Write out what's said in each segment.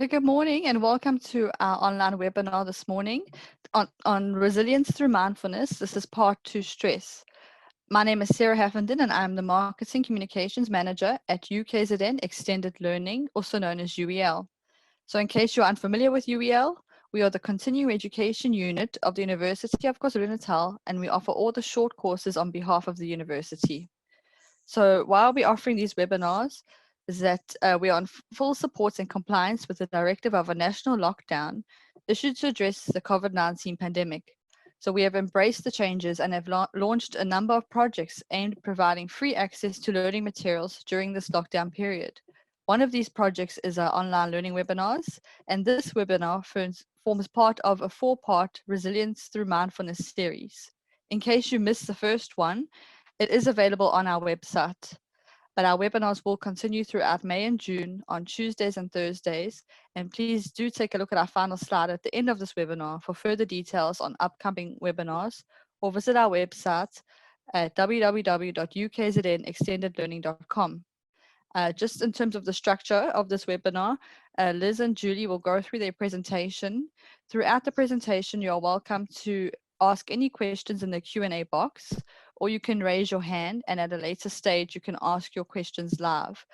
Okay, good morning and welcome to our online webinar this morning on resilience through mindfulness. This is part 2, stress. My name is Sarah Haffenden and I'm the Marketing Communications Manager at UKZN Extended Learning, also known as UEL. So in case you're unfamiliar with UEL, we are the continuing education unit of the University of KwaZulu-Natal and we offer all the short courses on behalf of the university. So while we're offering these webinars, is that we are in full support and compliance with the directive of a national lockdown issued to address the COVID-19 pandemic. So we have embraced the changes and have launched a number of projects aimed at providing free access to learning materials during this lockdown period. One of these projects is our online learning webinars, and this webinar forms part of a 4-part Resilience Through Mindfulness series. In case you missed the first one, it is available on our website. But our webinars will continue throughout May and June on Tuesdays and Thursdays. And please do take a look at our final slide at the end of this webinar for further details on upcoming webinars, or visit our website at www.ukznextendedlearning.com. Just in terms of the structure of this webinar, Liz and Julie will go through their presentation. Throughout the presentation, you are welcome to ask any questions in the Q&A box, or you can raise your hand and at a later stage you can ask your questions live.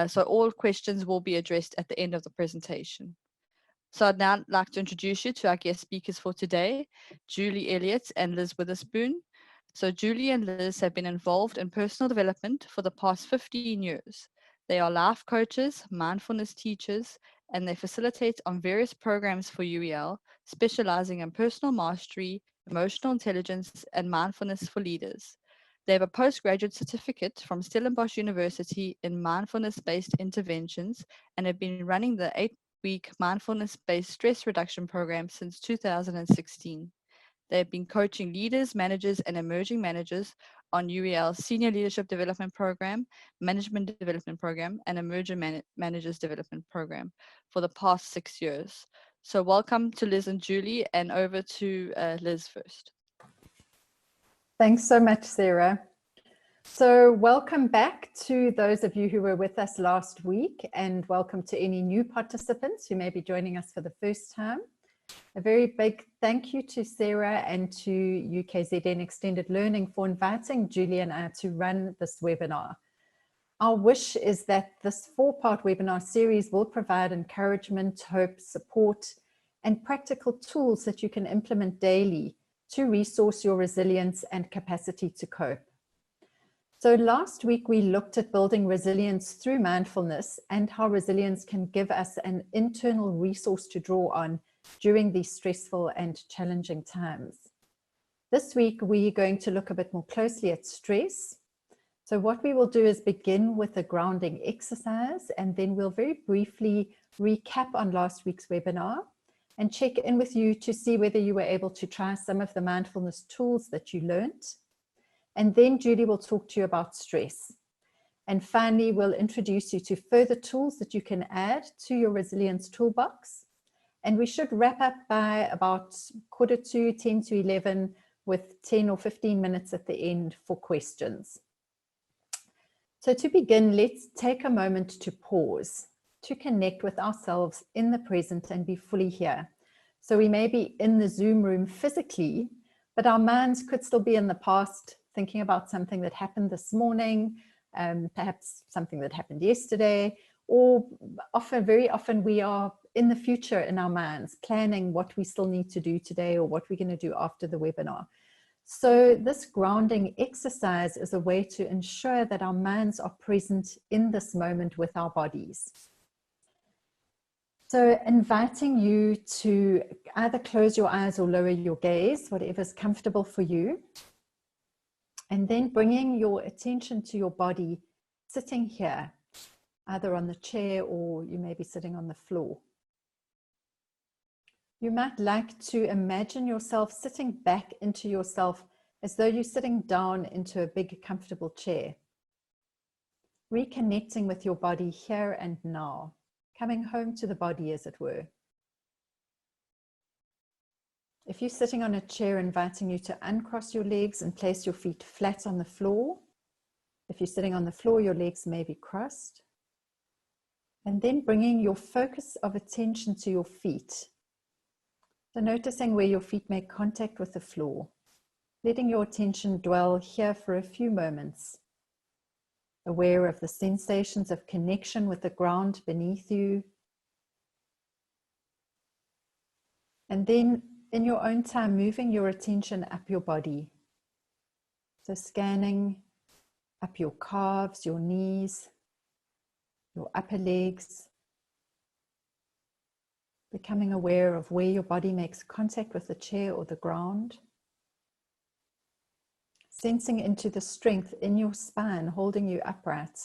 So all questions will be addressed at the end of the presentation. So I'd now like to introduce you to our guest speakers for today, Julie Elliott and Liz Witherspoon. So Julie and Liz have been involved in personal development for the past 15 years. They are life coaches, mindfulness teachers, and they facilitate on various programs for UEL, specializing in personal mastery, emotional intelligence, and mindfulness for leaders. They have a postgraduate certificate from Stellenbosch University in mindfulness-based interventions and have been running the 8-week mindfulness-based stress reduction program since 2016. They have been coaching leaders, managers, and emerging managers on UEL's Senior Leadership Development Program, Management Development Program, and Emerging Managers Development Program for the past 6 years. So welcome to Liz and Julie, and over to Liz first. Thanks so much, Sarah. So welcome back to those of you who were with us last week, and welcome to any new participants who may be joining us for the first time. A very big thank you to Sarah and to UKZN Extended Learning for inviting Julie and I to run this webinar. Our wish is that this 4-part webinar series will provide encouragement, hope, support, and practical tools that you can implement daily to resource your resilience and capacity to cope. So last week we looked at building resilience through mindfulness and how resilience can give us an internal resource to draw on during these stressful and challenging times. This week, we're going to look a bit more closely at stress. So what we will do is begin with a grounding exercise, and then we'll very briefly recap on last week's webinar and check in with you to see whether you were able to try some of the mindfulness tools that you learned. And then Julie will talk to you about stress. And finally, we'll introduce you to further tools that you can add to your resilience toolbox. And we should wrap up by about 10 to 11 with 10 or 15 minutes at the end for questions. So to begin, let's take a moment to pause, to connect with ourselves in the present and be fully here. So we may be in the Zoom room physically, but our minds could still be in the past, thinking about something that happened this morning, perhaps something that happened yesterday, or very often we are in the future in our minds, planning what we still need to do today or what we're going to do after the webinar. So this grounding exercise is a way to ensure that our minds are present in this moment with our bodies. So inviting you to either close your eyes or lower your gaze, whatever is comfortable for you. And then bringing your attention to your body sitting here, either on the chair or you may be sitting on the floor. You might like to imagine yourself sitting back into yourself as though you're sitting down into a big, comfortable chair. Reconnecting with your body here and now, coming home to the body, as it were. If you're sitting on a chair, inviting you to uncross your legs and place your feet flat on the floor. If you're sitting on the floor, your legs may be crossed. And then bringing your focus of attention to your feet. So noticing where your feet make contact with the floor. Letting your attention dwell here for a few moments. Aware of the sensations of connection with the ground beneath you. And then in your own time, moving your attention up your body. So scanning up your calves, your knees, your upper legs. Becoming aware of where your body makes contact with the chair or the ground. Sensing into the strength in your spine, holding you upright.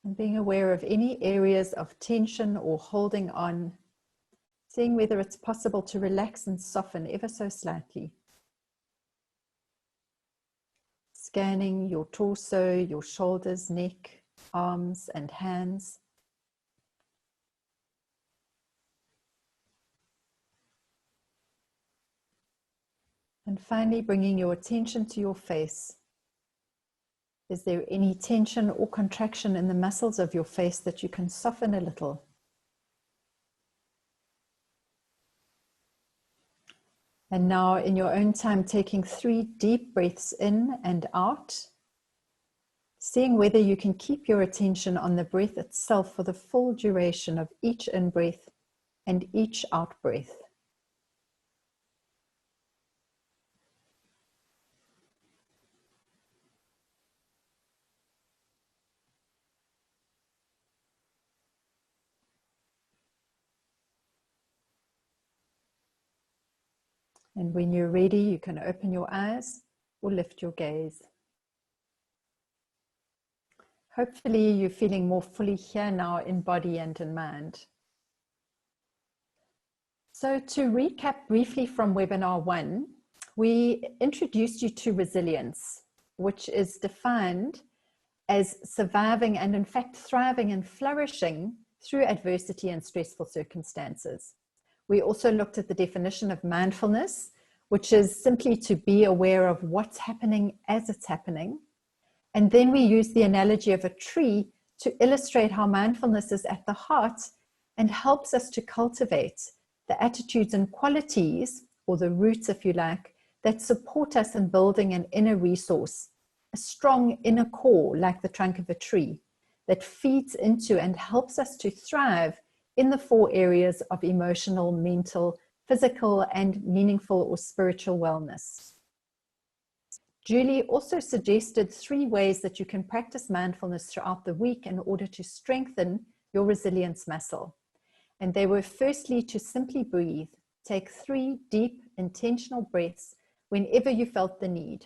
And being aware of any areas of tension or holding on. Seeing whether it's possible to relax and soften ever so slightly. Scanning your torso, your shoulders, neck, arms, and hands. And finally, bringing your attention to your face. Is there any tension or contraction in the muscles of your face that you can soften a little? And now, in your own time, taking 3 deep breaths in and out. Seeing whether you can keep your attention on the breath itself for the full duration of each in-breath and each out-breath. And when you're ready, you can open your eyes or lift your gaze. Hopefully you're feeling more fully here now in body and in mind. So to recap briefly from webinar 1, we introduced you to resilience, which is defined as surviving and in fact thriving and flourishing through adversity and stressful circumstances. We also looked at the definition of mindfulness, which is simply to be aware of what's happening as it's happening. And then we used the analogy of a tree to illustrate how mindfulness is at the heart and helps us to cultivate the attitudes and qualities, or the roots if you like, that support us in building an inner resource, a strong inner core like the trunk of a tree that feeds into and helps us to thrive in the 4 areas of emotional, mental, physical, and meaningful or spiritual wellness. Julie also suggested 3 ways that you can practice mindfulness throughout the week in order to strengthen your resilience muscle. And they were firstly to simply breathe. Take 3 deep, intentional breaths whenever you felt the need.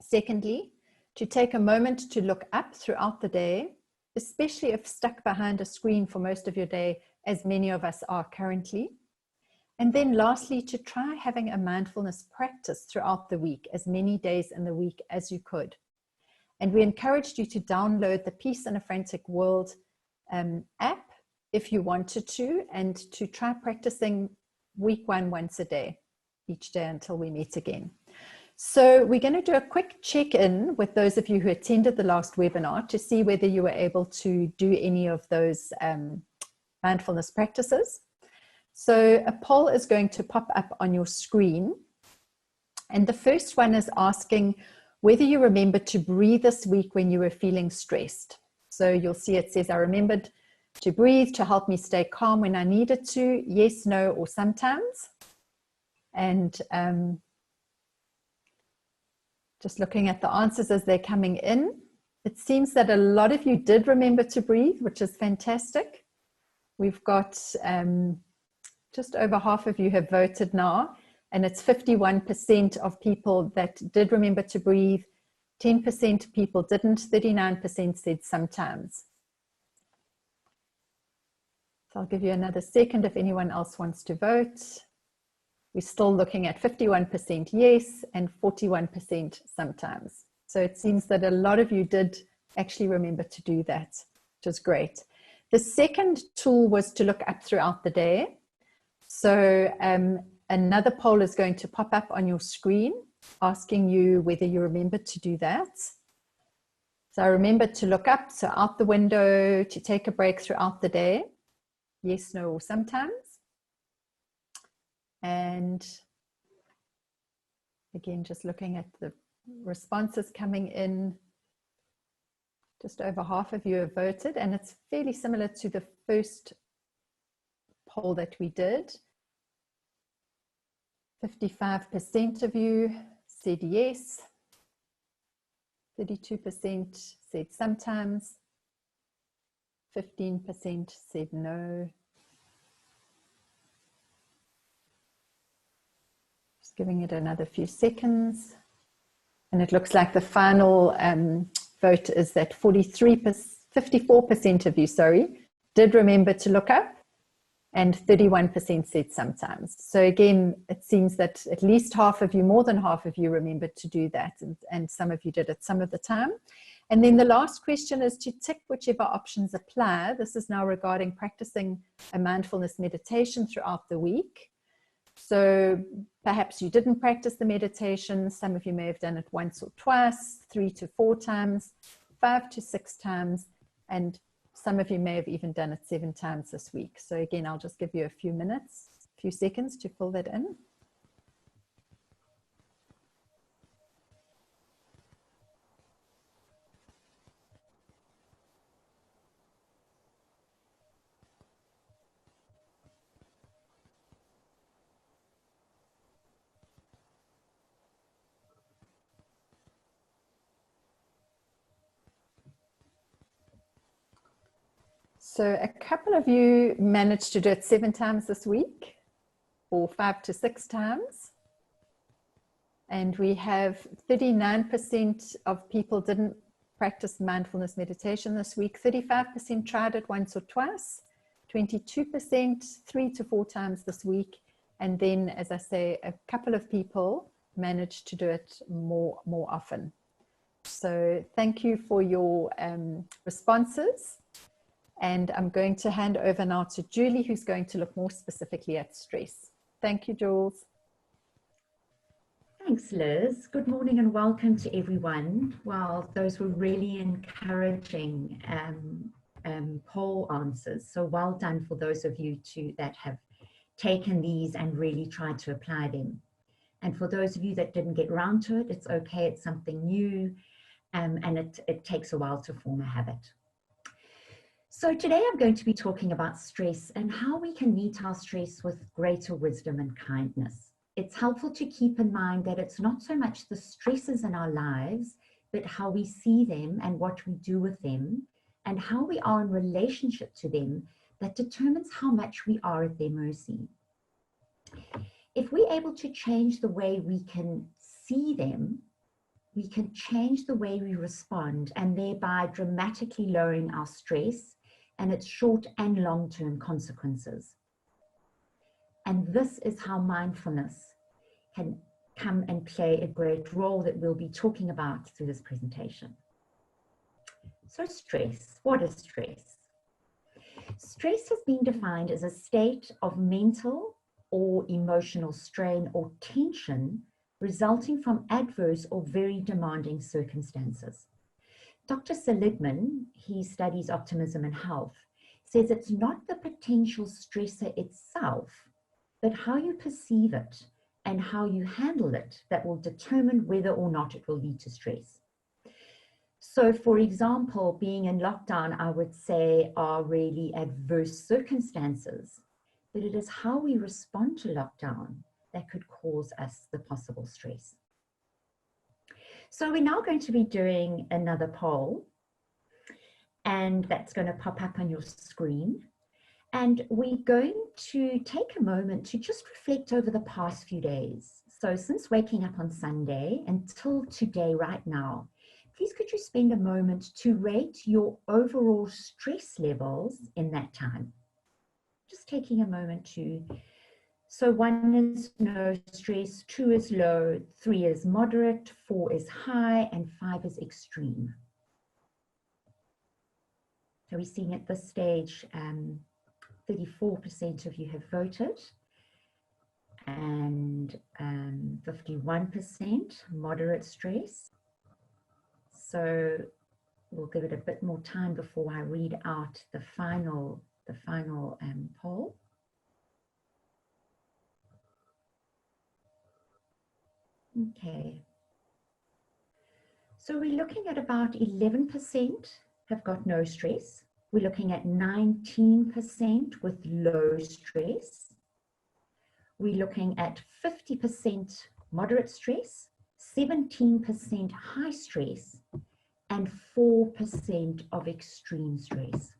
Secondly, to take a moment to look up throughout the day, especially if stuck behind a screen for most of your day, as many of us are currently. And then lastly, to try having a mindfulness practice throughout the week, as many days in the week as you could. And we encouraged you to download the Peace in a Frantic World app if you wanted to, and to try practicing week 1 once a day, each day until we meet again. So we're going to do a quick check-in with those of you who attended the last webinar to see whether you were able to do any of those mindfulness practices. So a poll is going to pop up on your screen. And the first one is asking whether you remembered to breathe this week when you were feeling stressed. So you'll see it says, I remembered to breathe to help me stay calm when I needed to. Yes, no, or sometimes. And just looking at the answers as they're coming in, it seems that a lot of you did remember to breathe, which is fantastic. We've got just over half of you have voted now, and it's 51% of people that did remember to breathe, 10% people didn't, 39% said sometimes. So I'll give you another second if anyone else wants to vote. We're still looking at 51% yes and 41% sometimes. So it seems that a lot of you did actually remember to do that, which is great. The second tool was to look up throughout the day. So another poll is going to pop up on your screen asking you whether you remembered to do that. So remember to look up, so out the window, to take a break throughout the day. Yes, no, or sometimes. And again, just looking at the responses coming in. Just over half of you have voted, and it's fairly similar to the first poll that we did. 55% of you said yes. 32% said sometimes. 15% said no. Just giving it another few seconds. And it looks like the final vote is that 54% of you, did remember to look up, and 31% said sometimes. So again, it seems that at least half of you, more than half of you, remembered to do that, and some of you did it some of the time. And then the last question is to tick whichever options apply. This is now regarding practicing a mindfulness meditation throughout the week. So perhaps you didn't practice the meditation. Some of you may have done it once or twice, 3 to 4 times, 5 to 6 times, and some of you may have even done it 7 times this week. So again, I'll just give you a few minutes, a few seconds to fill that in. So a couple of you managed to do it 7 times this week, or 5 to 6 times. And we have 39% of people didn't practice mindfulness meditation this week. 35% tried it once or twice. 22% 3 to 4 times this week. And then, as I say, a couple of people managed to do it more often. So thank you for your responses. And I'm going to hand over now to Julie, who's going to look more specifically at stress. Thank you, Jules. Thanks, Liz. Good morning and welcome to everyone. Well, those were really encouraging poll answers. So well done for those of you that have taken these and really tried to apply them. And for those of you that didn't get around to it, it's okay. It's something new, and it takes a while to form a habit. So today I'm going to be talking about stress and how we can meet our stress with greater wisdom and kindness. It's helpful to keep in mind that it's not so much the stresses in our lives, but how we see them and what we do with them and how we are in relationship to them that determines how much we are at their mercy. If we're able to change the way we can see them, we can change the way we respond and thereby dramatically lowering our stress and its short and long-term consequences. And this is how mindfulness can come and play a great role that we'll be talking about through this presentation. So stress, what is stress? Stress has been defined as a state of mental or emotional strain or tension resulting from adverse or very demanding circumstances. Dr. Seligman, he studies optimism and health, says it's not the potential stressor itself, but how you perceive it and how you handle it that will determine whether or not it will lead to stress. So for example, being in lockdown, I would say are really adverse circumstances, but it is how we respond to lockdown that could cause us the possible stress. So we're now going to be doing another poll, and that's going to pop up on your screen. And we're going to take a moment to just reflect over the past few days. So since waking up on Sunday until today, right now, please could you spend a moment to rate your overall stress levels in that time? Just taking a moment to, so 1 is no stress, 2 is low, 3 is moderate, 4 is high, and 5 is extreme. So we're seeing at this stage, 34% of you have voted, and 51% moderate stress. So we'll give it a bit more time before I read out the final poll. Okay. So we're looking at about 11% have got no stress. We're looking at 19% with low stress. We're looking at 50% moderate stress, 17% high stress, and 4% of extreme stress.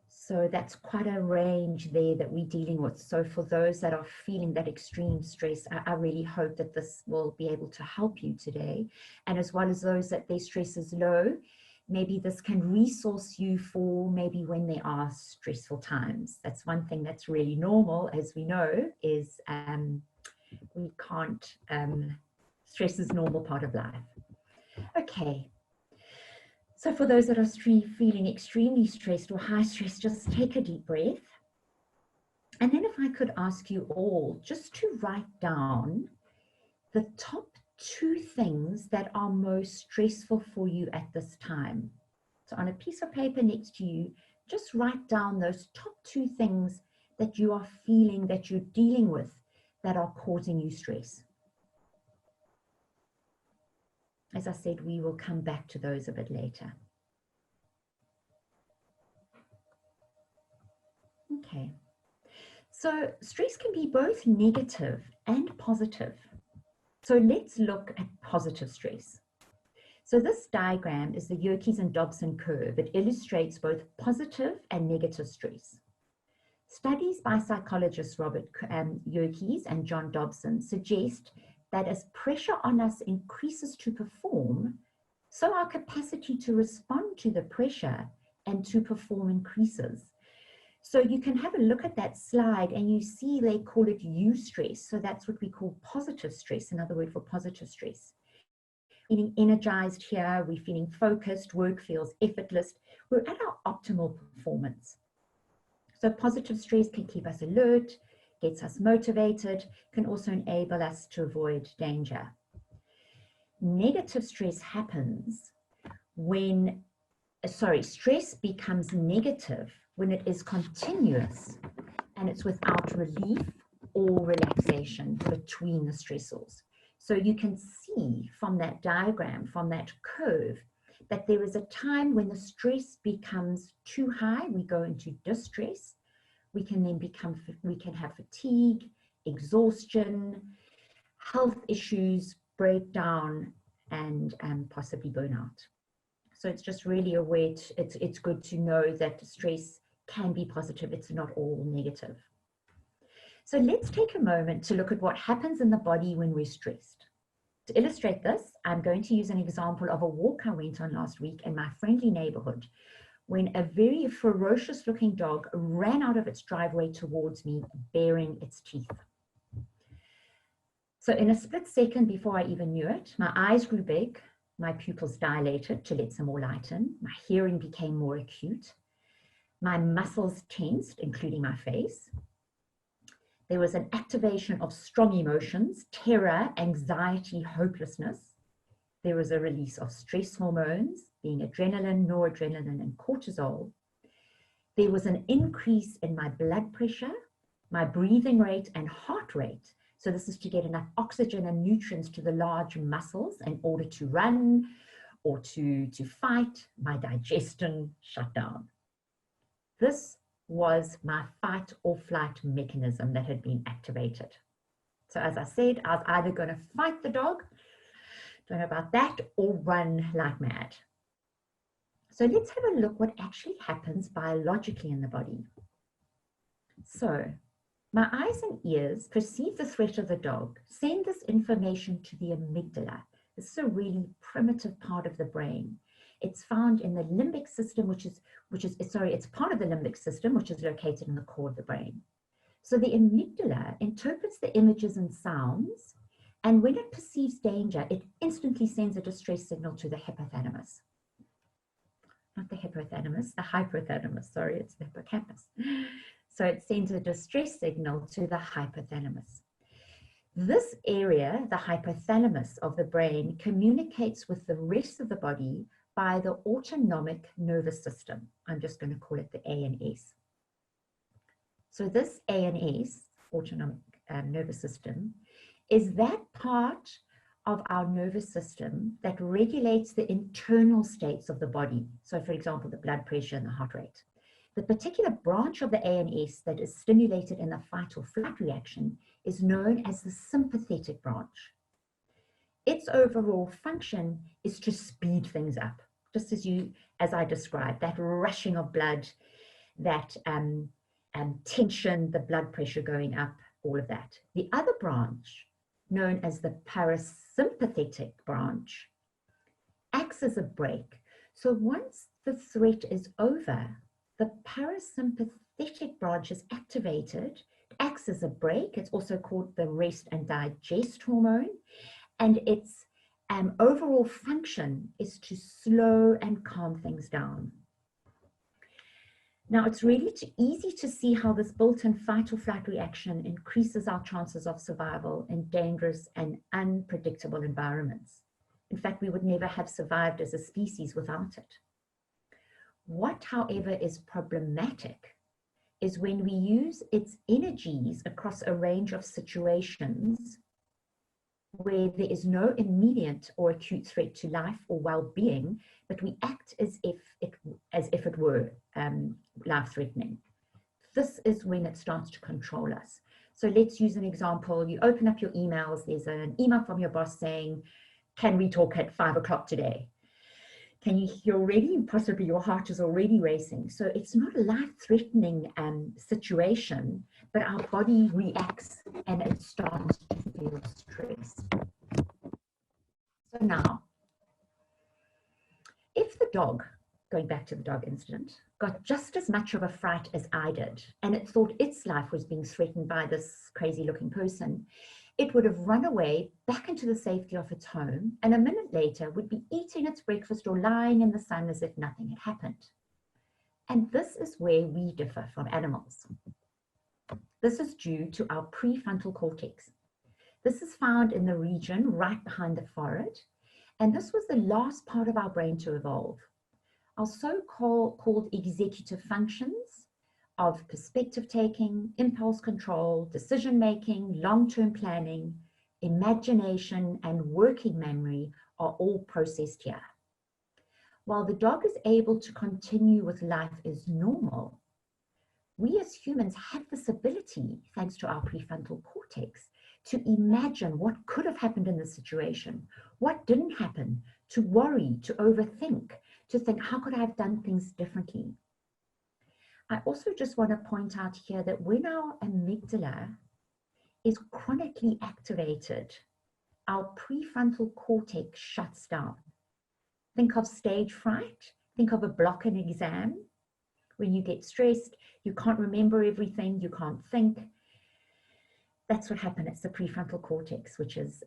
So that's quite a range there that we're dealing with. So for those that are feeling that extreme stress, I really hope that this will be able to help you today. And as well as those that their stress is low, maybe this can resource you for maybe when there are stressful times. That's one thing that's really normal, as we know, is we can't, stress is a normal part of life. Okay. So for those that are feeling extremely stressed or high stress, just take a deep breath. And then if I could ask you all just to write down the top 2 things that are most stressful for you at this time. So on a piece of paper next to you, just write down those top 2 things that you are feeling, that you're dealing with, that are causing you stress. As I said, we will come back to those a bit later. Okay. So stress can be both negative and positive. So let's look at positive stress. So this diagram is the Yerkes and Dobson curve. It illustrates both positive and negative stress. Studies by psychologists Robert Yerkes and John Dobson suggest that as pressure on us increases to perform, so our capacity to respond to the pressure and to perform increases. So you can have a look at that slide and you see they call it eustress. So that's what we call positive stress, another word for positive stress. Feeling energized here, we're feeling focused, work feels effortless, we're at our optimal performance. So positive stress can keep us alert, gets us motivated, can also enable us to avoid danger. Negative stress happens when, stress becomes negative when it is continuous and it's without relief or relaxation between the stressors. So you can see from that diagram, from that curve, that there is a time when the stress becomes too high, we go into distress. We can then have fatigue, exhaustion, health issues, breakdown, and possibly burnout. So it's just really a way it's good to know that stress can be positive. It's not all negative. So let's take a moment to look at what happens in the body when we're stressed. To illustrate this, I'm going to use an example of a walk I went on last week in my friendly neighborhood, when a very ferocious looking dog ran out of its driveway towards me, baring its teeth. So in a split second before I even knew it, my eyes grew big, my pupils dilated to let some more light in, my hearing became more acute, my muscles tensed, including my face. There was an activation of strong emotions, terror, anxiety, hopelessness. There was a release of stress hormones, being adrenaline, noradrenaline, and cortisol. There was an increase in my blood pressure, my breathing rate, and heart rate. So this is to get enough oxygen and nutrients to the large muscles in order to run or to fight. My digestion shut down. This was my fight or flight mechanism that had been activated. So as I said, I was either going to fight the dog, don't know about that, or run like mad. So let's have a look what actually happens biologically in the body. So my eyes and ears perceive the threat of the dog, send this information to the amygdala. This is a really primitive part of the brain. It's found in the limbic system, it's part of the limbic system, which is located in the core of the brain. So the amygdala interprets the images and sounds, and when it perceives danger, it instantly sends a distress signal to the hypothalamus. Not the hypothalamus, the hypothalamus, sorry, it's the hippocampus. So it sends a distress signal to the hypothalamus. This area, the hypothalamus of the brain, communicates with the rest of the body by the autonomic nervous system. I'm just going to call it the ANS. So this ANS, autonomic nervous system, is that part of our nervous system that regulates the internal states of the body. So for example, the blood pressure and the heart rate. The particular branch of the ANS that is stimulated in the fight or flight reaction is known as the sympathetic branch. Its overall function is to speed things up, just as I described, that rushing of blood, that tension, the blood pressure going up, all of that. The other branch, known as the parasympathetic branch, acts as a brake. So once the threat is over, the parasympathetic branch is activated, it acts as a brake. It's also called the rest and digest hormone, and its overall function is to slow and calm things down. Now, it's really easy to see how this built-in fight or flight reaction increases our chances of survival in dangerous and unpredictable environments. In fact, we would never have survived as a species without it. What, however, is problematic is when we use its energies across a range of situations where there is no immediate or acute threat to life or well-being, but we act as if it were life-threatening. This is when it starts to control us. So let's use an example. You open up your emails, there's an email from your boss saying, can we talk at 5 o'clock today? You're already, possibly your heart is already racing. So it's not a life-threatening situation, but our body reacts and it starts to feel stress. So now, if the dog, going back to the dog incident, got just as much of a fright as I did, and it thought its life was being threatened by this crazy-looking person, it would have run away back into the safety of its home, and a minute later would be eating its breakfast or lying in the sun as if nothing had happened. And this is where we differ from animals. This is due to our prefrontal cortex. This is found in the region right behind the forehead, and this was the last part of our brain to evolve. Our so-called executive functions of perspective taking, impulse control, decision making, long-term planning, imagination, and working memory are all processed here. While the dog is able to continue with life as normal, we as humans have this ability, thanks to our prefrontal cortex, to imagine what could have happened in the situation, what didn't happen, to worry, to overthink, to think, how could I have done things differently? I also just want to point out here that when our amygdala is chronically activated, our prefrontal cortex shuts down. Think of stage fright. Think of a block in exam. When you get stressed, you can't remember everything, you can't think. That's what happened. It's the prefrontal cortex, which is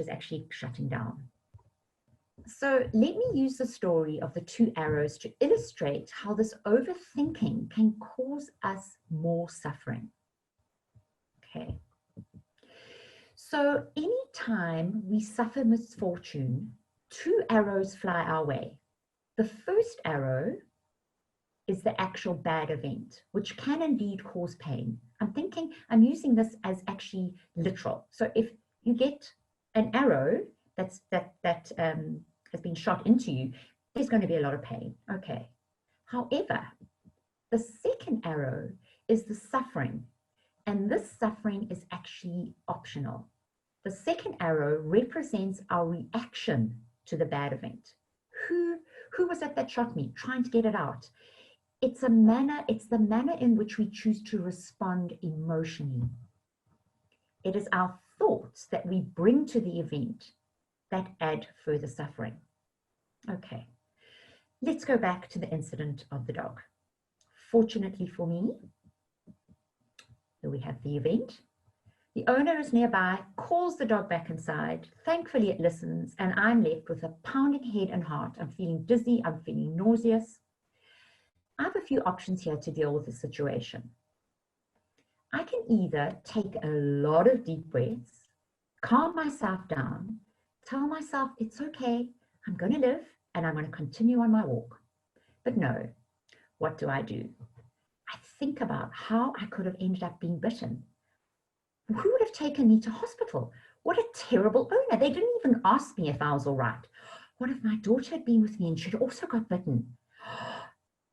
actually shutting down. So let me use the story of the two arrows to illustrate how this overthinking can cause us more suffering. Okay. So anytime we suffer misfortune, two arrows fly our way. The first arrow is the actual bad event, which can indeed cause pain. I'm using this as actually literal. So if you get an arrow that has been shot into you, there's going to be a lot of pain. Okay. However, the second arrow is the suffering, and this suffering is actually optional. The second arrow represents our reaction to the bad event. Who was it that shot me? Trying to get it out. It's the manner in which we choose to respond emotionally. It is our thoughts that we bring to the event that add further suffering. Okay, let's go back to the incident of the dog. Fortunately for me, here we have the event. The owner is nearby, calls the dog back inside. Thankfully, it listens, and I'm left with a pounding head and heart. I'm feeling dizzy, I'm feeling nauseous. I have a few options here to deal with the situation. I can either take a lot of deep breaths, calm myself down, tell myself it's okay, I'm going to live and I'm going to continue on my walk. But no, what do? I think about how I could have ended up being bitten. Who would have taken me to hospital? What a terrible owner. They didn't even ask me if I was all right. What if my daughter had been with me and she'd also got bitten?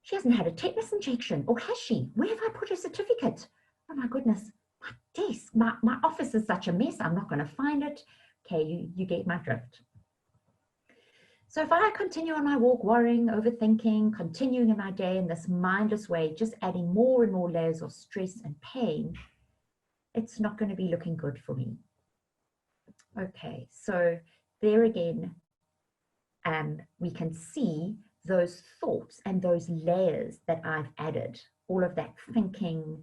She hasn't had a tetanus injection, or has she? Where have I put her certificate? Oh my goodness, my desk, my office is such a mess. I'm not going to find it. Okay, you get my drift. So if I continue on my walk, worrying, overthinking, continuing in my day in this mindless way, just adding more and more layers of stress and pain, it's not going to be looking good for me. Okay, so there again, we can see those thoughts and those layers that I've added, all of that thinking,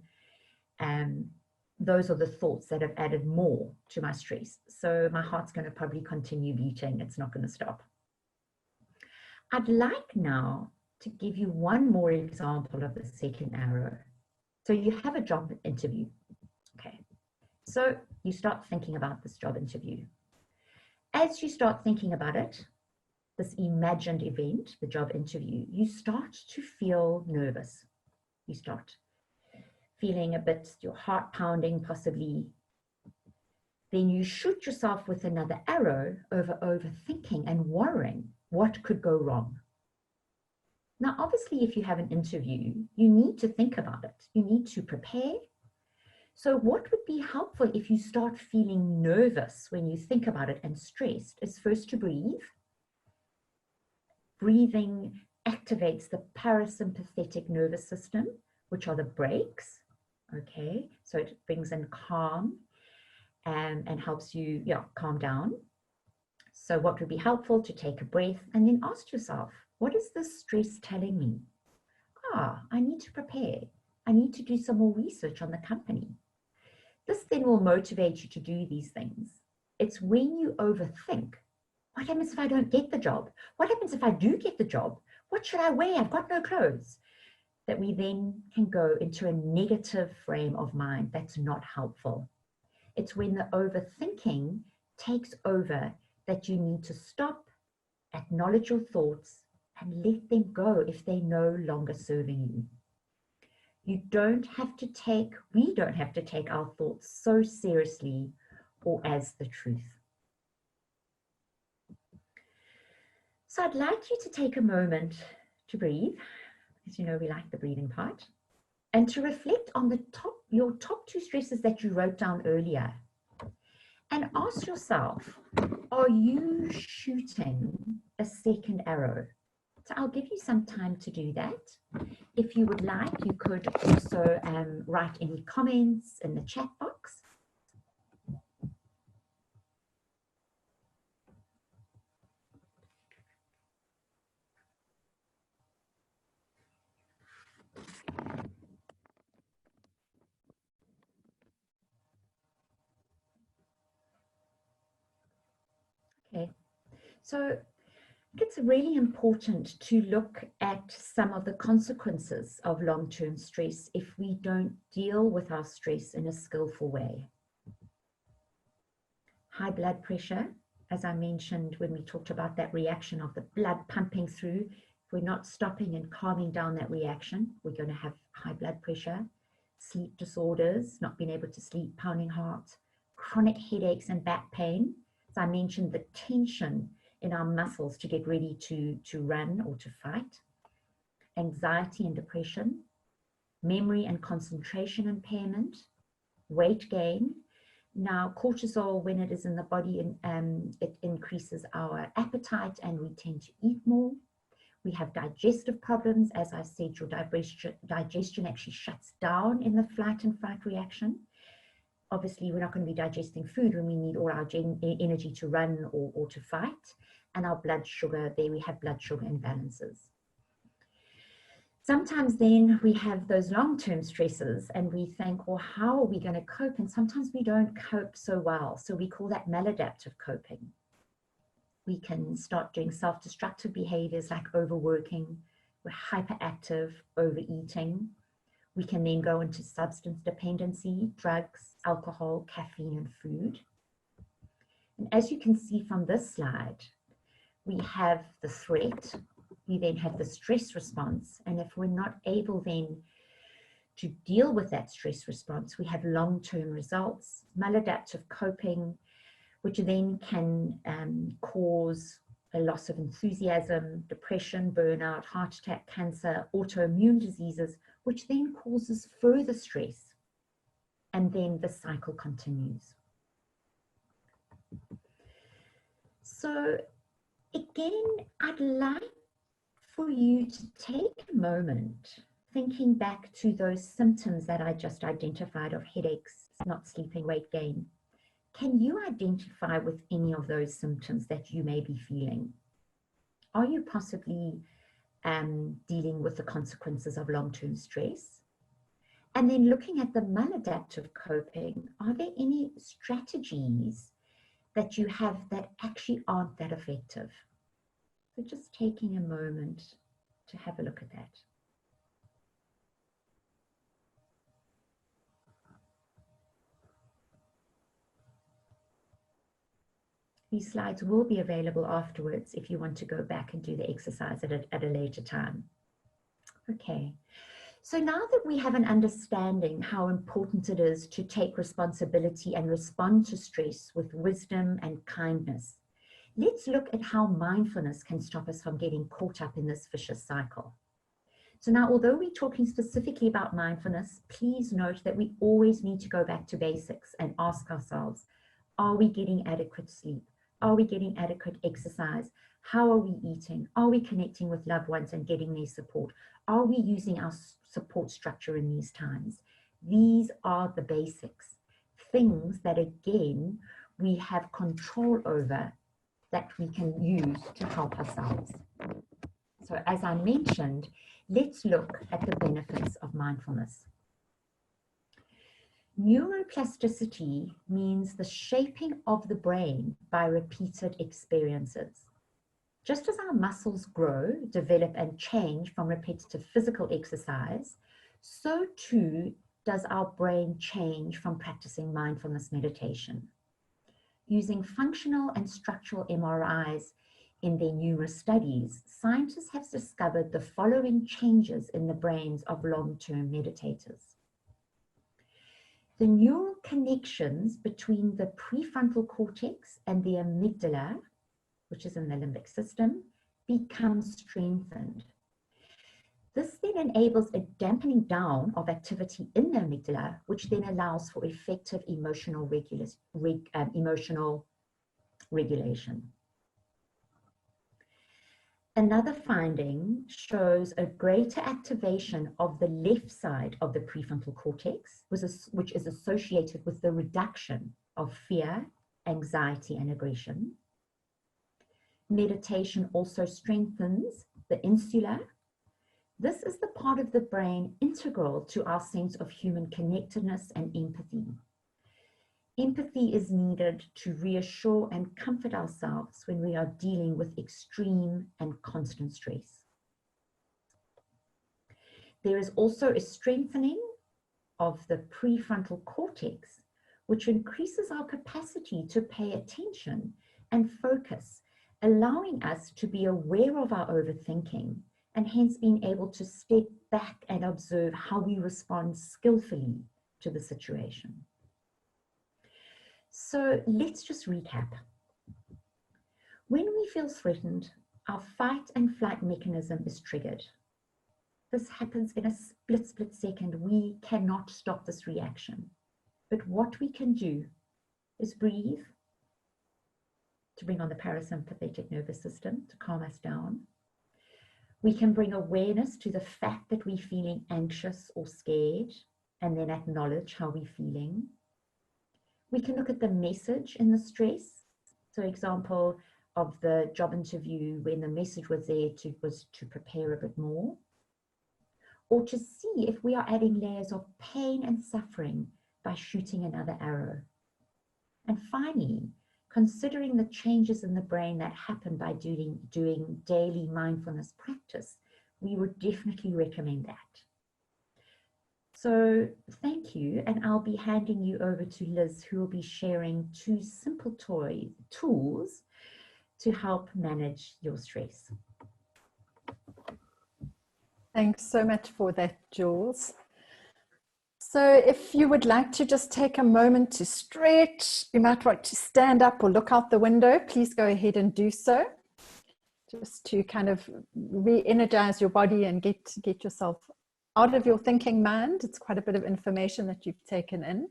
those are the thoughts that have added more to my stress. So my heart's going to probably continue beating. It's not going to stop. I'd like now to give you one more example of the second arrow. So you have a job interview. Okay. So you start thinking about this job interview. As you start thinking about it, this imagined event, the job interview, you start to feel nervous. You start feeling a bit, your heart pounding possibly. Then you shoot yourself with another arrow over overthinking and worrying what could go wrong. Now, obviously, if you have an interview, you need to think about it. You need to prepare. So what would be helpful if you start feeling nervous when you think about it and stressed is first to breathe. Breathing activates the parasympathetic nervous system, which are the brakes. Okay, so it brings in calm and helps you calm down. So what would be helpful to take a breath and then ask yourself, what is this stress telling me? I need to prepare. I need to do some more research on the company. This then will motivate you to do these things. It's when you overthink, what happens if I don't get the job? What happens if I do get the job? What should I wear? I've got no clothes. That we then can go into a negative frame of mind that's not helpful. It's when the overthinking takes over that you need to stop, acknowledge your thoughts, and let them go if they're no longer serving you. We don't have to take our thoughts so seriously or as the truth. So I'd like you to take a moment to breathe. As you know, we like the breathing part, and to reflect on your top two stresses that you wrote down earlier. And ask yourself, are you shooting a second arrow? So I'll give you some time to do that. If you would like, you could also write any comments in the chat box. Okay, so it's really important to look at some of the consequences of long-term stress if we don't deal with our stress in a skillful way. High blood pressure, as I mentioned when we talked about that reaction of the blood pumping through, if we're not stopping and calming down that reaction, we're going to have high blood pressure. Sleep disorders, not being able to sleep, pounding heart, chronic headaches and back pain. As I mentioned, the tension in our muscles to get ready to run or to fight. Anxiety and depression, memory and concentration impairment, weight gain. Now, cortisol, when it is in the body, it increases our appetite and we tend to eat more. We have digestive problems. As I said, your digestion actually shuts down in the flight and fight reaction. Obviously, we're not going to be digesting food when we need all our energy to run or to fight. And our blood sugar, there we have blood sugar imbalances. Sometimes then we have those long-term stresses and we think, well, how are we going to cope? And sometimes we don't cope so well. So we call that maladaptive coping. We can start doing self-destructive behaviors like overworking, we're hyperactive, overeating. We can then go into substance dependency, drugs, alcohol, caffeine, and food. And as you can see from this slide, we have the threat, we then have the stress response, and if we're not able then to deal with that stress response, we have long-term results, maladaptive coping, which then can cause a loss of enthusiasm, depression, burnout, heart attack, cancer, autoimmune diseases, which then causes further stress. And then the cycle continues. So again, I'd like for you to take a moment thinking back to those symptoms that I just identified of headaches, not sleeping, weight gain. Can you identify with any of those symptoms that you may be feeling? Are you possibly dealing with the consequences of long-term stress? And then looking at the maladaptive coping, are there any strategies that you have that actually aren't that effective? So just taking a moment to have a look at that. These slides will be available afterwards if you want to go back and do the exercise at a later time. Okay, so now that we have an understanding how important it is to take responsibility and respond to stress with wisdom and kindness, let's look at how mindfulness can stop us from getting caught up in this vicious cycle. So now, although we're talking specifically about mindfulness, please note that we always need to go back to basics and ask ourselves, are we getting adequate sleep? Are we getting adequate exercise? How are we eating? Are we connecting with loved ones and getting their support? Are we using our support structure in these times? These are the basics, things that again, we have control over that we can use to help ourselves. So as I mentioned, let's look at the benefits of mindfulness. Neuroplasticity means the shaping of the brain by repeated experiences. Just as our muscles grow, develop, and change from repetitive physical exercise, so too does our brain change from practicing mindfulness meditation. Using functional and structural MRIs in their numerous studies, scientists have discovered the following changes in the brains of long-term meditators. The neural connections between the prefrontal cortex and the amygdala, which is in the limbic system, become strengthened. This then enables a dampening down of activity in the amygdala, which then allows for effective emotional regulation. Another finding shows a greater activation of the left side of the prefrontal cortex, which is associated with the reduction of fear, anxiety, and aggression. Meditation also strengthens the insula. This is the part of the brain integral to our sense of human connectedness and empathy. Empathy is needed to reassure and comfort ourselves when we are dealing with extreme and constant stress. There is also a strengthening of the prefrontal cortex, which increases our capacity to pay attention and focus, allowing us to be aware of our overthinking and hence being able to step back and observe how we respond skillfully to the situation. So let's just recap. When we feel threatened, our fight and flight mechanism is triggered. This happens in a split second. We cannot stop this reaction. But what we can do is breathe to bring on the parasympathetic nervous system to calm us down. We can bring awareness to the fact that we're feeling anxious or scared and then acknowledge how we're feeling. We can look at the message in the stress. So example of the job interview when the message was there was to prepare a bit more. Or to see if we are adding layers of pain and suffering by shooting another arrow. And finally, considering the changes in the brain that happen by doing daily mindfulness practice, we would definitely recommend that. So thank you, and I'll be handing you over to Liz, who will be sharing 2 simple tools to help manage your stress. Thanks so much for that, Jules. So if you would like to just take a moment to stretch, you might want to stand up or look out the window, please go ahead and do so, just to kind of re-energize your body and get yourself out of your thinking mind. It's quite a bit of information that you've taken in.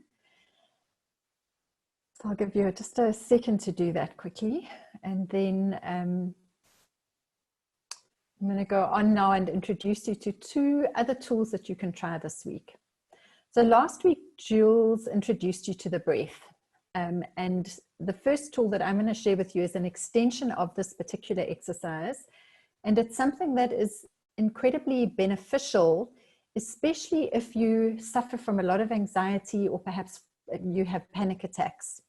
So I'll give you just a second to do that quickly. And then I'm going to go on now and introduce you to 2 other tools that you can try this week. So last week, Jules introduced you to the breath. And the first tool that I'm going to share with you is an extension of this particular exercise. And it's something that is incredibly beneficial, especially if you suffer from a lot of anxiety or perhaps you have panic attacks.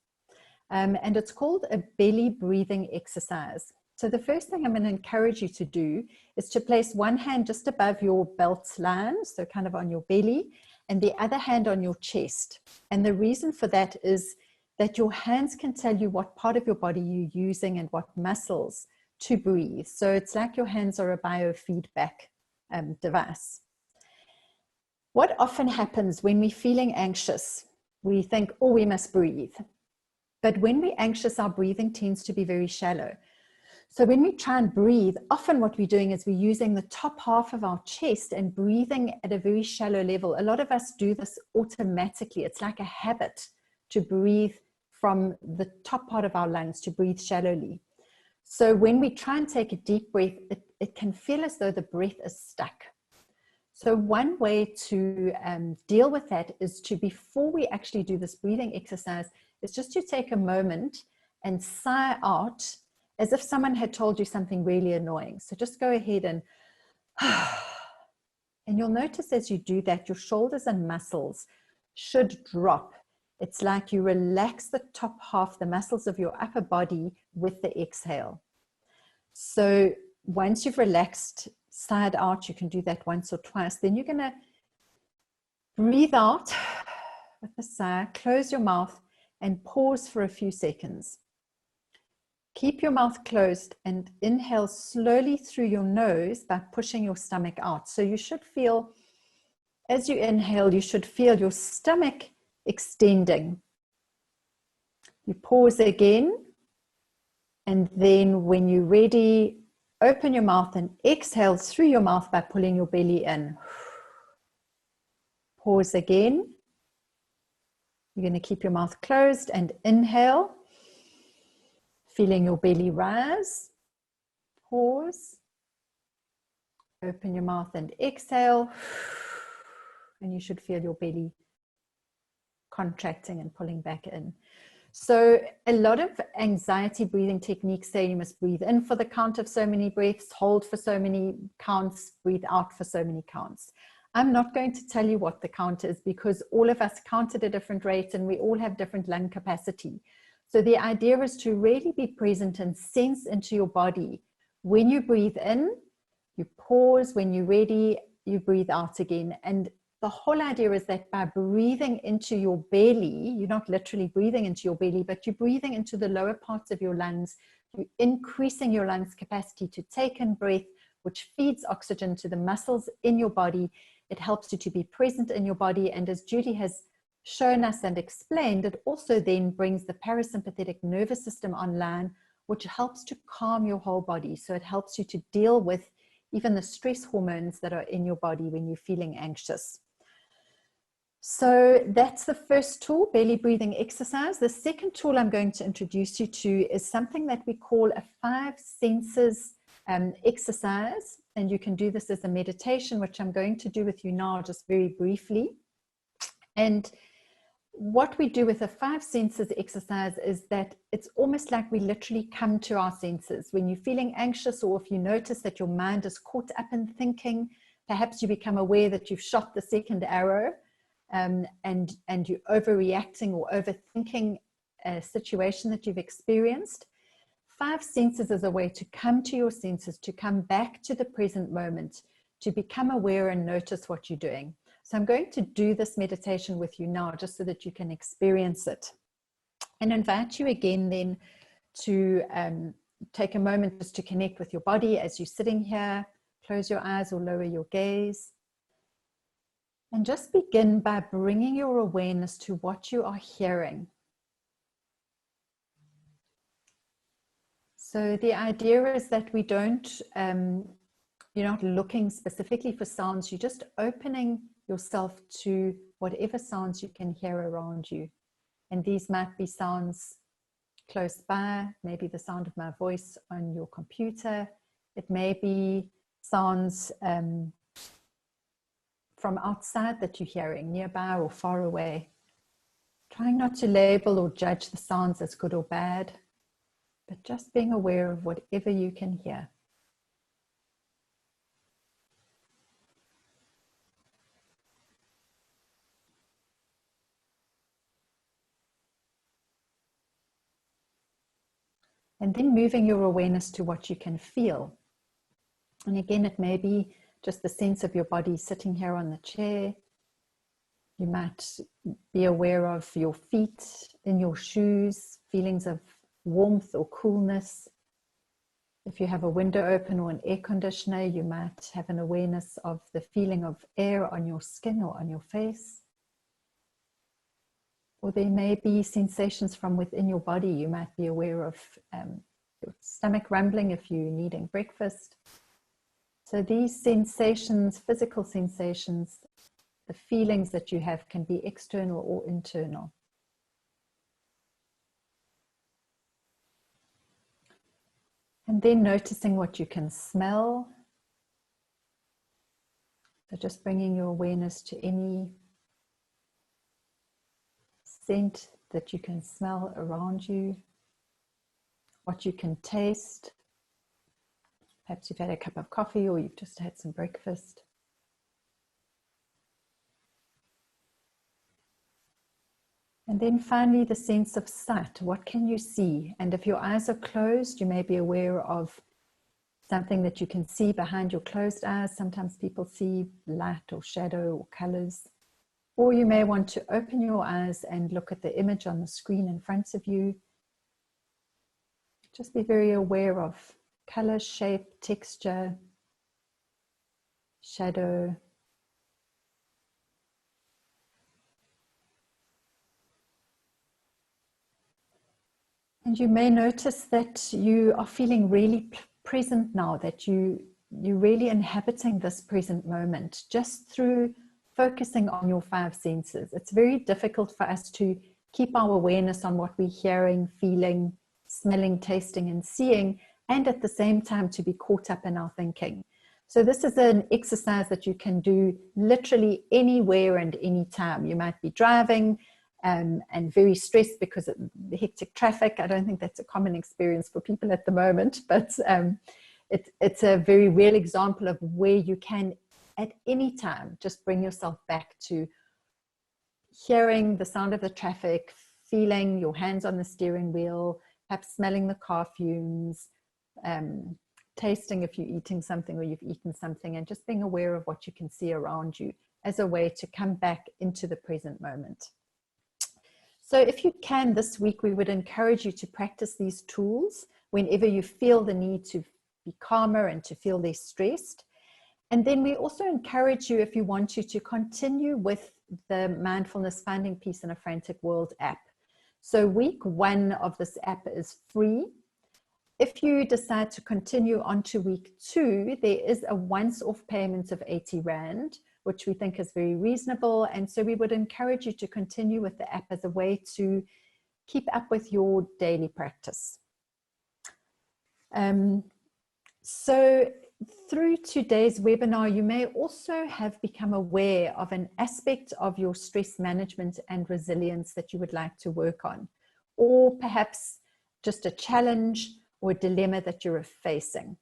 And it's called a belly breathing exercise. So the first thing I'm going to encourage you to do is to place one hand just above your belt line, so kind of on your belly, and the other hand on your chest. And the reason for that is that your hands can tell you what part of your body you're using and what muscles to breathe. So it's like your hands are a biofeedback device. What often happens when we're feeling anxious, we think, oh, we must breathe. But when we're anxious, our breathing tends to be very shallow. So when we try and breathe, often what we're doing is we're using the top half of our chest and breathing at a very shallow level. A lot of us do this automatically. It's like a habit to breathe from the top part of our lungs, to breathe shallowly. So when we try and take a deep breath, it can feel as though the breath is stuck. So one way to deal with that is to, before we actually do this breathing exercise, is just to take a moment and sigh out as if someone had told you something really annoying. So just go ahead and you'll notice as you do that, your shoulders and muscles should drop. It's like you relax the top half, the muscles of your upper body with the exhale. So once you've relaxed, sighed out, you can do that once or twice. Then you're going to breathe out with a sigh, close your mouth and pause for a few seconds. Keep your mouth closed and inhale slowly through your nose by pushing your stomach out. So you should feel, as you inhale, you should feel your stomach extending. You pause again, and then when you're ready, open your mouth and exhale through your mouth by pulling your belly in. Pause again. You're going to keep your mouth closed and inhale, feeling your belly rise. Pause. Open your mouth and exhale. And you should feel your belly contracting and pulling back in. So a lot of anxiety breathing techniques say you must breathe in for the count of so many breaths, hold for so many counts, breathe out for so many counts. I'm not going to tell you what the count is because all of us count at a different rate and we all have different lung capacity. So the idea is to really be present and sense into your body. When you breathe in, you pause. When you're ready, you breathe out again. And the whole idea is that by breathing into your belly, you're not literally breathing into your belly, but you're breathing into the lower parts of your lungs. You're increasing your lungs' capacity to take in breath, which feeds oxygen to the muscles in your body. It helps you to be present in your body. And as Judy has shown us and explained, it also then brings the parasympathetic nervous system online, which helps to calm your whole body. So it helps you to deal with even the stress hormones that are in your body when you're feeling anxious. So that's the first tool, belly breathing exercise. The second tool I'm going to introduce you to is something that we call a 5 senses exercise. And you can do this as a meditation, which I'm going to do with you now just very briefly. And what we do with a 5 senses exercise is that it's almost like we literally come to our senses. When you're feeling anxious, or if you notice that your mind is caught up in thinking, perhaps you become aware that you've shot the second arrow, and you're overreacting or overthinking a situation that you've experienced. 5 senses is a way to come to your senses, to come back to the present moment, to become aware and notice what you're doing. So I'm going to do this meditation with you now, just so that you can experience it. And invite you again then to take a moment just to connect with your body as you're sitting here. Close your eyes or lower your gaze. And just begin by bringing your awareness to what you are hearing. So the idea is that we don't, you're not looking specifically for sounds, you're just opening yourself to whatever sounds you can hear around you. And these might be sounds close by, maybe the sound of my voice on your computer. It may be sounds from outside that you're hearing, nearby or far away. Trying not to label or judge the sounds as good or bad, but just being aware of whatever you can hear. And then moving your awareness to what you can feel. And again, it may be just the sense of your body sitting here on the chair. You might be aware of your feet in your shoes, feelings of warmth or coolness. If you have a window open or an air conditioner, you might have an awareness of the feeling of air on your skin or on your face. Or there may be sensations from within your body. You might be aware of your stomach rumbling if you're needing breakfast. So these sensations, physical sensations, the feelings that you have can be external or internal. And then noticing what you can smell. So just bringing your awareness to any scent that you can smell around you, what you can taste. Perhaps you've had a cup of coffee or you've just had some breakfast. And then finally, the sense of sight. What can you see? And if your eyes are closed, you may be aware of something that you can see behind your closed eyes. Sometimes people see light or shadow or colors. Or you may want to open your eyes and look at the image on the screen in front of you. Just be very aware of color, shape, texture, shadow. And you may notice that you are feeling really present now, that you're really inhabiting this present moment just through focusing on your five senses. It's very difficult for us to keep our awareness on what we're hearing, feeling, smelling, tasting, and seeing, and at the same time to be caught up in our thinking. So this is an exercise that you can do literally anywhere and anytime. You might be driving and very stressed because of the hectic traffic. I don't think that's a common experience for people at the moment, but it's a very real example of where you can at any time just bring yourself back to hearing the sound of the traffic, feeling your hands on the steering wheel, perhaps smelling the car fumes, tasting if you're eating something or you've eaten something, and just being aware of what you can see around you as a way to come back into the present moment. So if you can this week, we would encourage you to practice these tools whenever you feel the need to be calmer and to feel less stressed. And then we also encourage you, if you want to continue with the Mindfulness Finding Peace in a Frantic World app. So week 1 of this app is free. If you decide to continue on to week 2, there is a once-off payment of 80 Rand, which we think is very reasonable. And so we would encourage you to continue with the app as a way to keep up with your daily practice. So through today's webinar, you may also have become aware of an aspect of your stress management and resilience that you would like to work on, or perhaps just a challenge or a dilemma that you're facing.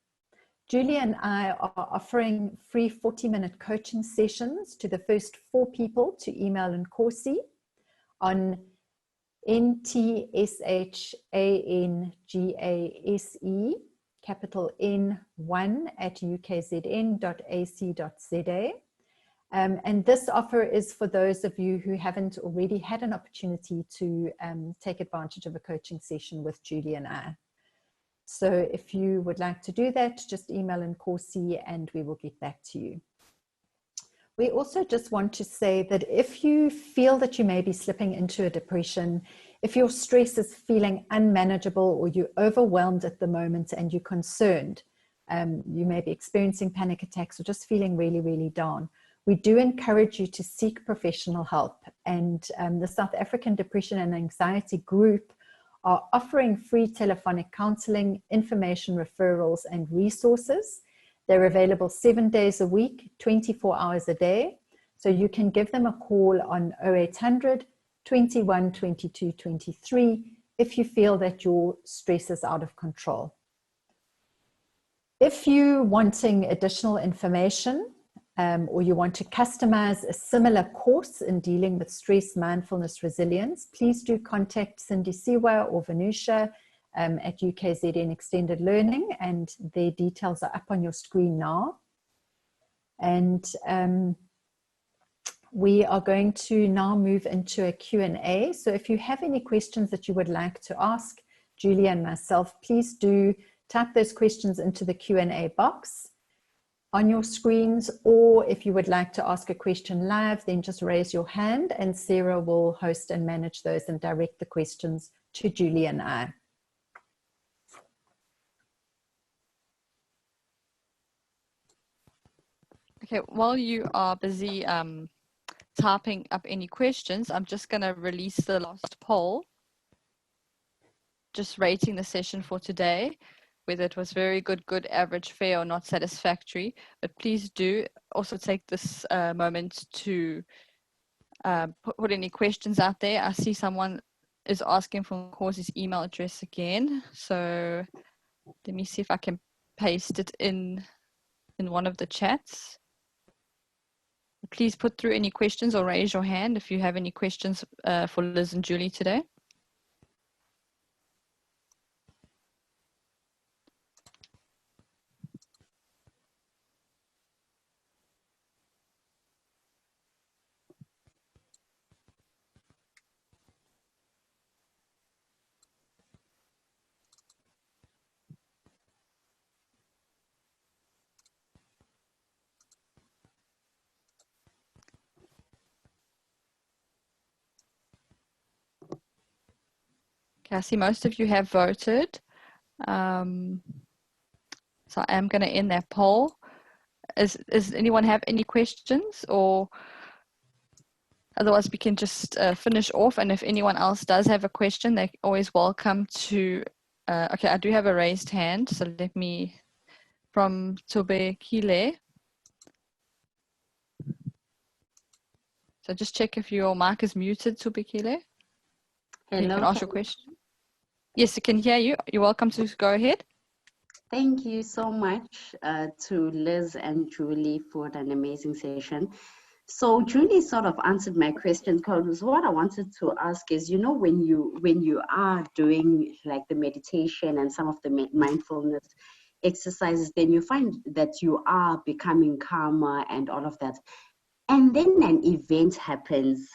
Julie and I are offering free 40-minute coaching sessions to the first 4 people to email in Corsi on NTSHANGASE, capital N1 @ukzn.ac.za. And this offer is for those of you who haven't already had an opportunity to take advantage of a coaching session with Julie and I. So if you would like to do that, just email in Corsi and we will get back to you. We also just want to say that if you feel that you may be slipping into a depression, if your stress is feeling unmanageable or you're overwhelmed at the moment and you're concerned, you may be experiencing panic attacks or just feeling really, really down, we do encourage you to seek professional help. And the South African Depression and Anxiety Group are offering free telephonic counseling, information referrals, and resources. They're available 7 days a week, 24 hours a day. So you can give them a call on 0800 21 22 23 if you feel that your stress is out of control. If you're wanting additional information or you want to customize a similar course in dealing with stress, mindfulness, resilience, please do contact Cindy Siwa or Vanusha at UKZN Extended Learning, and their details are up on your screen now. And we are going to now move into a Q&A. So if you have any questions that you would like to ask Julie and myself, please do type those questions into the Q&A box on your screens, or if you would like to ask a question live, then just raise your hand and Sarah will host and manage those and direct the questions to Julie and I. Okay, while you are busy typing up any questions, I'm just going to release the last poll, just rating the session for today, whether it was very good, good, average, fair, or not satisfactory. But please do also take this moment to put any questions out there. I see someone is asking for Corsi's email address again. So let me see if I can paste it in one of the chats. Please put through any questions or raise your hand if you have any questions for Liz and Julie today. Okay, I see most of you have voted. So I am going to end that poll. Does anyone have any questions, or otherwise we can just finish off, and if anyone else does have a question, they're always welcome to okay, I do have a raised hand, so let me, from Tobe Kile. So just check if your mic is muted, Tobe Kile. Hello. You can ask your question. Yes, I can hear you. You're welcome to go ahead. Thank you so much to Liz and Julie for an amazing session. So Julie sort of answered my question, because what I wanted to ask is, you know, when you are doing like the meditation and some of the mindfulness exercises, then you find that you are becoming calmer and all of that. And then an event happens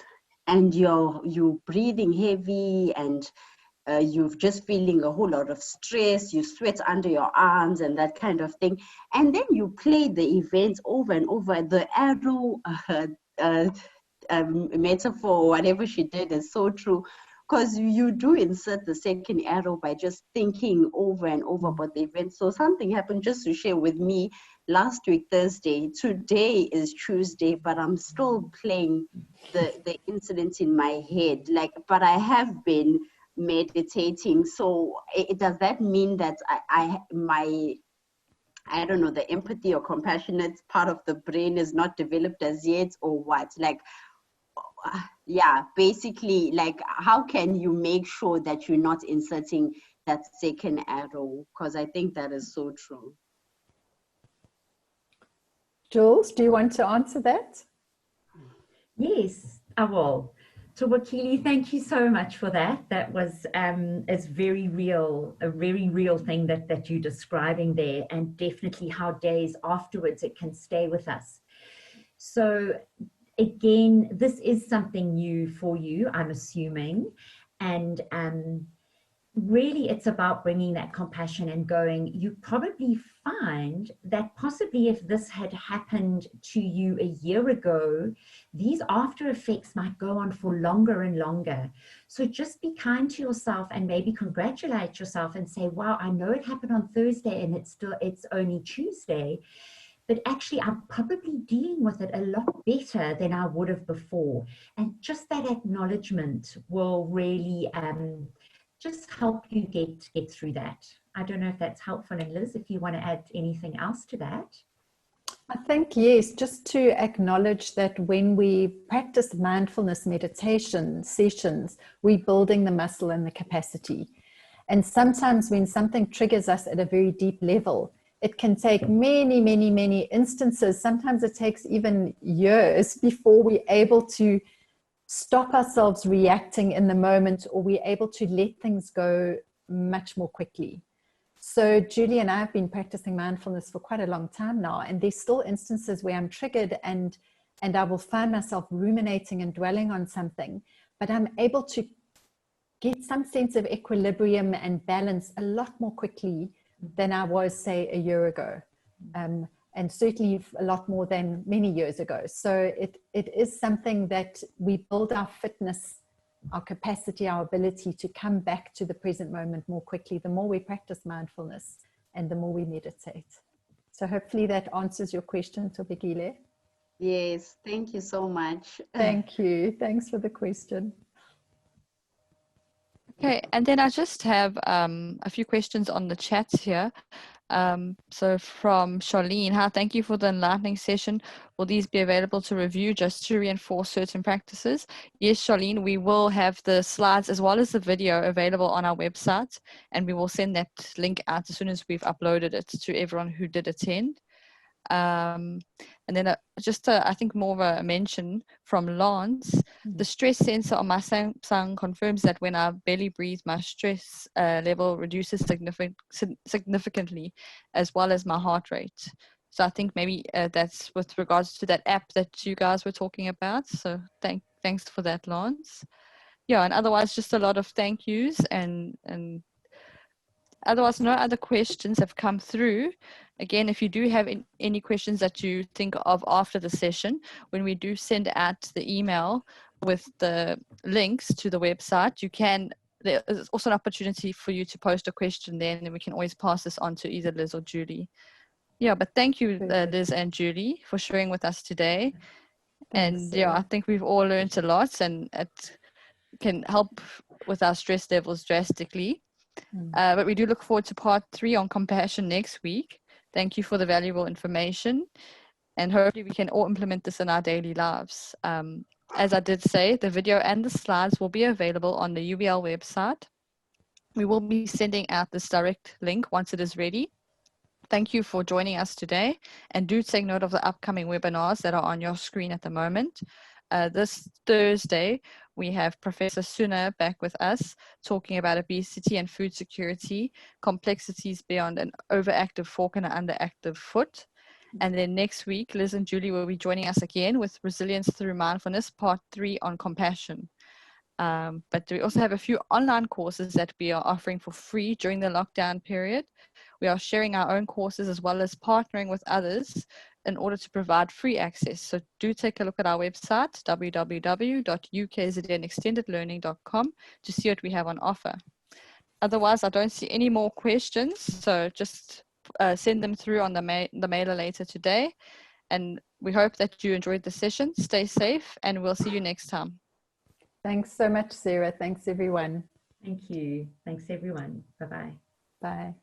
and you're breathing heavy and you're just feeling a whole lot of stress, you sweat under your arms and that kind of thing. And then you play the event over and over. The arrow metaphor, whatever she did, is so true. Because you do insert the second arrow by just thinking over and over about the event. So something happened, just to share with me, last week, Thursday. Today is Tuesday, but I'm still playing the incident in my head. But I have been meditating. So does that mean that I don't know, the empathy or compassionate part of the brain is not developed as yet, or what? Yeah, basically, how can you make sure that you're not inserting that second arrow? Because I think that is so true. Jules, do you want to answer that? Yes, I will. So Wakili, thank you so much for that. That was is very real, a very real thing that you're describing there, and definitely how days afterwards it can stay with us. So again, this is something new for you, I'm assuming. And really it's about bringing that compassion and going, you probably find that possibly if this had happened to you a year ago, these after effects might go on for longer and longer. So just be kind to yourself and maybe congratulate yourself and say, wow, I know it happened on Thursday and it's only Tuesday, but actually I'm probably dealing with it a lot better than I would have before. And just that acknowledgement will really just help you get through that. I don't know if that's helpful. And Liz, if you want to add anything else to that. I think, yes, just to acknowledge that when we practice mindfulness meditation sessions, we're building the muscle and the capacity. And sometimes when something triggers us at a very deep level, it can take many, many, many instances. Sometimes it takes even years before we're able to stop ourselves reacting in the moment, or we're able to let things go much more quickly. So Julie and I have been practicing mindfulness for quite a long time now, and there's still instances where I'm triggered and I will find myself ruminating and dwelling on something, but I'm able to get some sense of equilibrium and balance a lot more quickly than I was, say, a year ago. And certainly a lot more than many years ago. So it is something that we build our fitness, our capacity, our ability to come back to the present moment more quickly, the more we practice mindfulness and the more we meditate. So hopefully that answers your question, Tobekile. Yes, thank you so much. Thank you. Thanks for the question. Okay, and then I just have a few questions on the chat here. So from Charlene, hi, thank you for the enlightening session. Will these be available to review just to reinforce certain practices? Yes, Charlene, we will have the slides as well as the video available on our website, and we will send that link out as soon as we've uploaded it to everyone who did attend. And then I think more of a mention from Lance, the stress sensor on my Samsung confirms that when I belly breathe, my stress level reduces significantly, as well as my heart rate. So I think maybe that's with regards to that app that you guys were talking about. So thanks for that, Lance. Yeah, and otherwise just a lot of thank yous, and otherwise no other questions have come through. Again, if you do have any questions that you think of after the session, when we do send out the email with the links to the website, there is also an opportunity for you to post a question there, and then we can always pass this on to either Liz or Julie. Yeah, but thank you, Liz and Julie, for sharing with us today. Thanks, and yeah, I think we've all learned a lot, and it can help with our stress levels drastically. But we do look forward to part 3 on compassion next week. Thank you for the valuable information, and hopefully we can all implement this in our daily lives. As I did say, the video and the slides will be available on the UBL website. We will be sending out this direct link once it is ready. Thank you for joining us today, and do take note of the upcoming webinars that are on your screen at the moment. This Thursday, we have Professor Suna back with us talking about obesity and food security, complexities beyond an overactive fork and an underactive foot. And then next week, Liz and Julie will be joining us again with Resilience Through Mindfulness, part 3 on compassion. But we also have a few online courses that we are offering for free during the lockdown period. We are sharing our own courses as well as partnering with others in order to provide free access. So do take a look at our website, www.ukznextendedlearning.com, to see what we have on offer. Otherwise, I don't see any more questions, so just send them through on the mailer later today. And we hope that you enjoyed the session. Stay safe, and we'll see you next time. Thanks so much, Sarah. Thanks, everyone. Thank you. Thanks, everyone. Bye-bye. Bye.